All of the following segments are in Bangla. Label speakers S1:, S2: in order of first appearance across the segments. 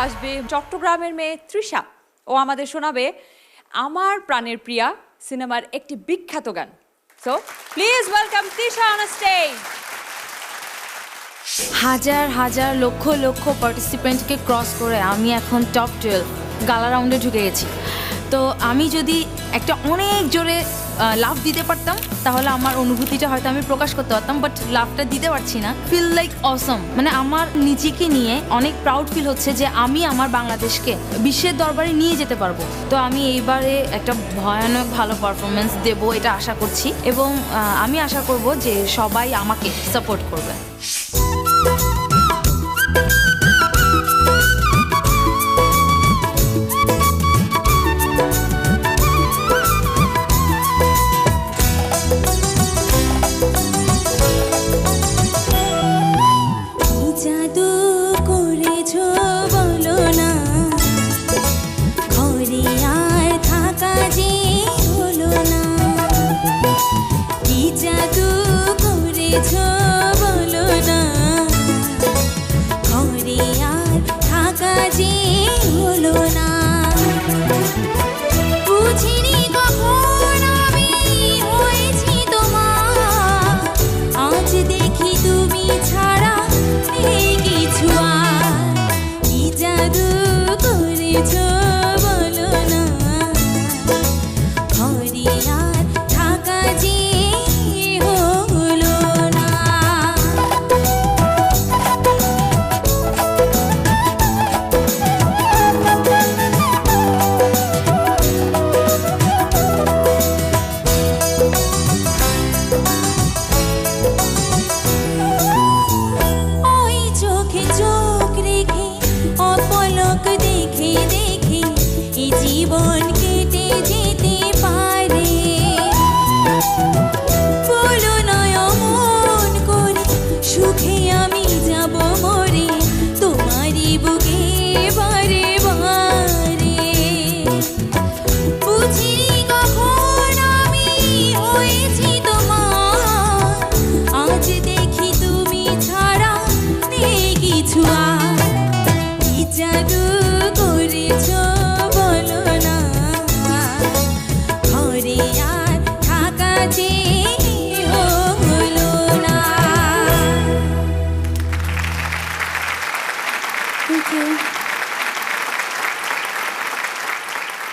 S1: আসবে চট্টগ্রামের মেয়ে তৃষা। ও আমাদের শোনাবে আমার প্রাণের প্রিয়া সিনেমার একটি বিখ্যাত গান। So please welcome Trisha on stage.
S2: হাজার হাজার লক্ষ লক্ষ পার্টিসিপেন্টকে ক্রস করে আমি এখন টপ 12 গালা রাউন্ডে ঢুকে গেছি। তো আমি যদি একটা অনেক জোরে লাভ দিতে পারতাম তাহলে আমার অনুভূতিটা হয়তো আমি প্রকাশ করতে পারতাম, বাট লাভটা দিতে পারছি না। ফিল লাইক অসম, মানে আমার নিজেকে নিয়ে অনেক প্রাউড ফিল হচ্ছে যে আমি আমার বাংলাদেশকে বিশ্বের দরবারে নিয়ে যেতে পারবো। তো আমি এইবারে একটা ভয়ানক ভালো পারফরমেন্স দেব এটা আশা করছি, এবং আমি আশা করব যে সবাই আমাকে সাপোর্ট করবে।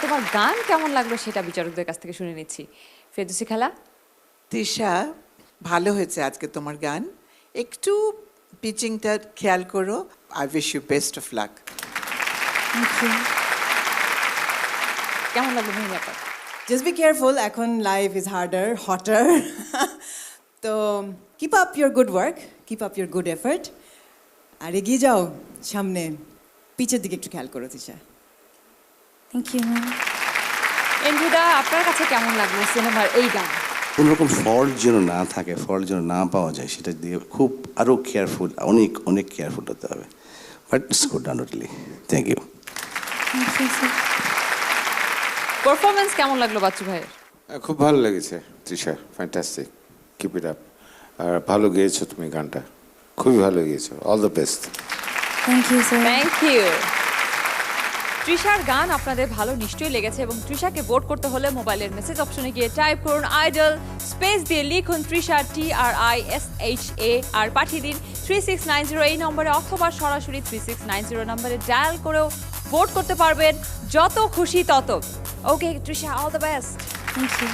S1: তোমার গান কেমন লাগলো সেটা বিচারকদের কাছ থেকে শুনে নিচ্ছি। ফেরদৌসী খালা।
S3: তৃষা, ভালো হয়েছে আজকে তোমার গান, একটু পিচিংটা খেয়াল করো। I wish you best of luck.
S1: কেমন লাগলো মেহিলাটা?
S4: Just be careful, এখন life is harder, hotter. তো keep up your good work, keep up your good effort. আর এগিয়ে যাও সামনে, পিছের দিকে একটু খেয়াল করো তৃষা।
S2: Thank you.
S1: এন্ড্রুদা, আপনার কাছে কেমন লাগলো সিনেমার এই গান?
S5: কোনোরকম ফল্ট যেন না থাকে, ফল্ট যেন না পাওয়া যায়, সেটা দিয়ে খুব আরও কেয়ারফুল, অনেক অনেক কেয়ারফুল হতে হবে। But it's good undoubtedly. Thank you.
S1: Performance কেমন লাগলো বাচ্চু ভাইয়ের?
S6: খুব ভালো লেগেছে Trisha, fantastic, keep it up. আর ভালো গেয়েছো তুমি গানটা, খুবই ভালো গেয়েছো, all the best.
S2: Thank you sir.
S1: Thank you. তৃষার গান আপনাদের ভালো নিশ্চয়ই লেগেছে, এবং তৃষাকে ভোট করতে হলে মোবাইলের মেসেজ অপশনে গিয়ে টাইপ করুন আইডল, স্পেস দিয়ে লিখুন তৃষা TRISHA আর পাঠিয়ে দিন 3690 এই নম্বরে, অথবা সরাসরি 3690 নম্বরে ডায়াল করেও ভোট করতে পারবেন। যত খুশি তত। Okay Trisha, all the best.
S2: Thank you.